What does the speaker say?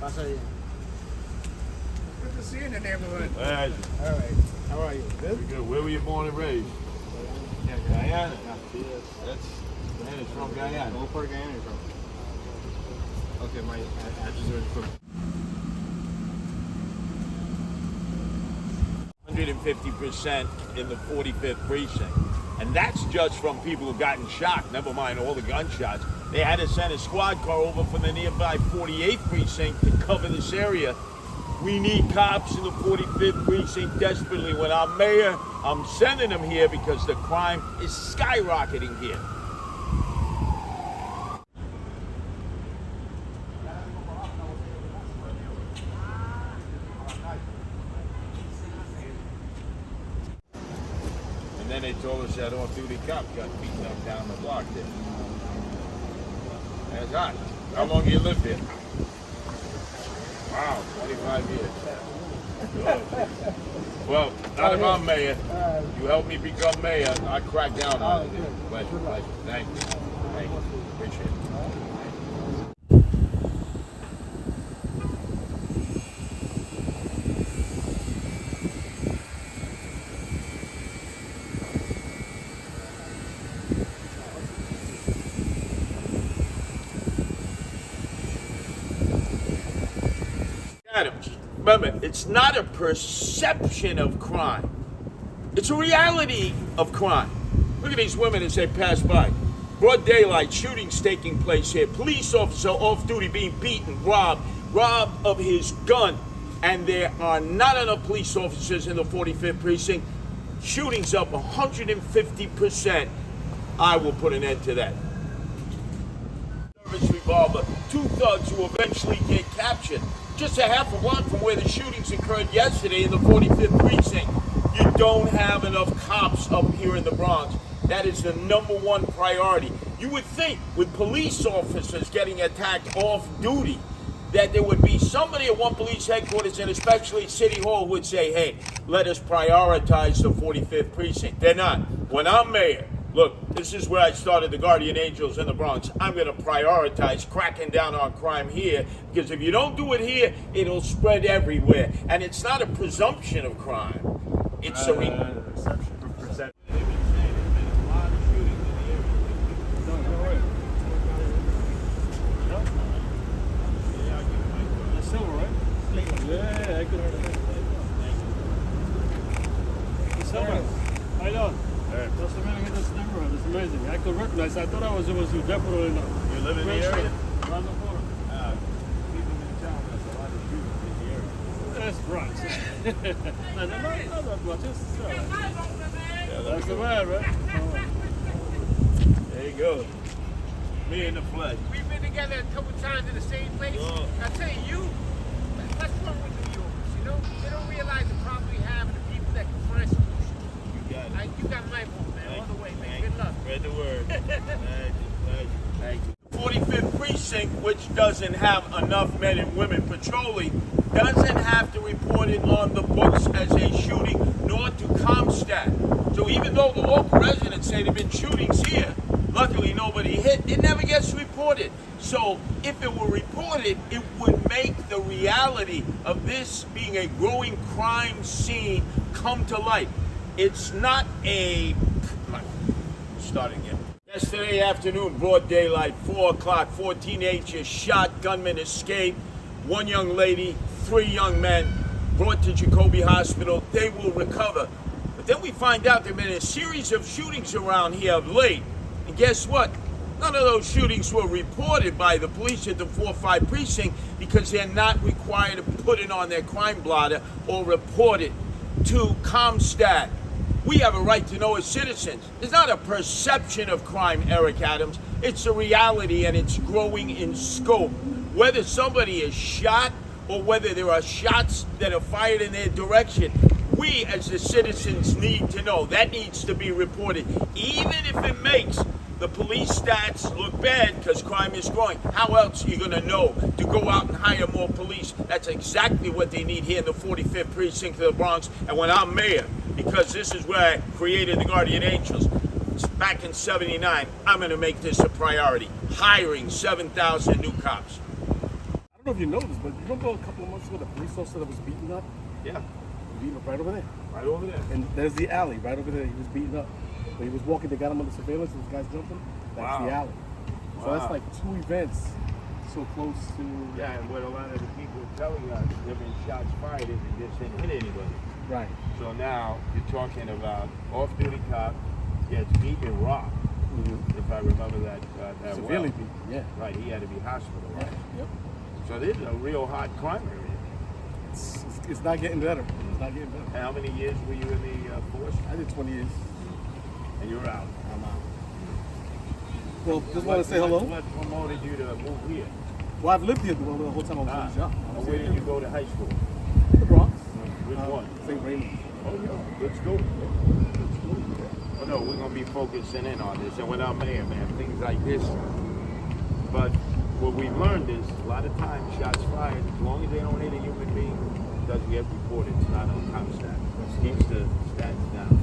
Good to see you in the neighborhood. All right. All right. How are you? Good? Good. Where were you born and raised? Yeah, Guyana. That's it's from Guyana. What part of Guyana are you from? Okay, my address is from 150% in the 45th precinct. And that's just from people who gotten shot, never mind all the gunshots. They had to send a squad car over from the nearby 48th precinct to cover this area. We need cops in the 45th precinct desperately. When I'm mayor, I'm sending them here because the crime is skyrocketing here. And then they told us that off-duty cop got beaten up down the block there. That's hot. How long you lived here? Wow, 25 years. Good. Well, not if I'm mayor. You help me become mayor, I crack down on it. Pleasure, pleasure. Thank you. Thank you. Appreciate it. Adams, remember, it's not a perception of crime. It's a reality of crime. Look at these women as they pass by. Broad daylight, shootings taking place here. Police officer off duty being beaten, robbed of his gun. And there are not enough police officers in the 45th precinct. Shootings up 150%. I will put an end to that. Service revolver, two thugs who eventually get captured. Just a half a block from where the shootings occurred yesterday in the 45th precinct. You don't have enough cops up here in the Bronx. That is the #1 priority. You would think with police officers getting attacked off duty that there would be somebody at one police headquarters and especially City Hall would say, hey, let us prioritize the 45th precinct. They're not. When I'm mayor, look, this is where I started the Guardian Angels in the Bronx. I'm going to prioritize cracking down on crime here because if you don't do it here, it'll spread everywhere. And it's not a presumption of crime. It's a perception. Yeah, I could. How you doing? Just a minute, get this neighborhood. It's amazing. I could recognize. I thought it was you definitely know. You live in the area? Around the corner. People in town, there's a lot of shootings in the area. That's Bronx. No, not that much. It's Yeah, that's the man, right? There you go. Me in the flesh. We've been together a couple times in the same place. Oh. I tell you, what's wrong with New Yorkers? You know, they don't realize the problem we have and the people that can find solutions. You got it. You got my vote, man. All the way, man. Good luck. Spread the word. Thank you. 45th precinct, which doesn't have enough men and women patrolling, doesn't have to report it on the books as a shooting, nor to ComStat. So even though the local residents say there have been shootings here, luckily nobody hit, it never gets reported. So if it were reported, it would make the reality of this being a growing crime scene come to light. It's not a... Starting again. Yesterday afternoon, broad daylight, 4 o'clock, 4 teenagers shot, gunmen escaped, 1 young lady, 3 young men brought to Jacoby Hospital. They will recover. But then we find out there have been a series of shootings around here of late. And guess what? None of those shootings were reported by the police at the 4-5 precinct because they're not required to put it on their crime blotter or report it to ComStat. We have a right to know as citizens. It's not a perception of crime, Eric Adams. It's a reality and it's growing in scope. Whether somebody is shot or whether there are shots that are fired in their direction, we as the citizens need to know. That needs to be reported. Even if it makes the police stats look bad because crime is growing. How else are you going to know to go out and hire more police? That's exactly what they need here in the 45th precinct of the Bronx. And when I'm mayor, because this is where I created the Guardian Angels, back in '79, I'm going to make this a priority. Hiring 7,000 new cops. I don't don't know if you noticed, but you remember a couple of months ago the police officer that was beaten up? Yeah, Beaten up right over there. right over there. And there's the alley right over there. He was beaten up. When he was walking, they got him under surveillance, and this guy's jumping. That's Wow. the alley. So that's Wow. like 2 events so close to. Yeah, and what a lot of the people are telling us, there have been shots fired and it just didn't hit anybody. Right. So now you're talking about off-duty cop gets beaten and robbed, if I remember that Severely well. beaten, yeah. Right, he had to be hospitalized. Yep. So this is a real hot crime area. It's not getting better. It's not getting better. And how many years were you in the force? I did 20 years. And you're out. I'm out. Well, just want to say hello. What promoted you to move here? Well, I've lived here the whole time I was on the job. I was Where here did you go to high school? in the Bronx. Which one? St. Raymond. Oh, yeah. Good school. Well, no, we're going to be focusing in on this. And without mayor, man, things like this. But what we've learned is a lot of times shots fired, as long as they don't hit a human being, it doesn't get reported. It's not on cop stat. It keeps the stats down.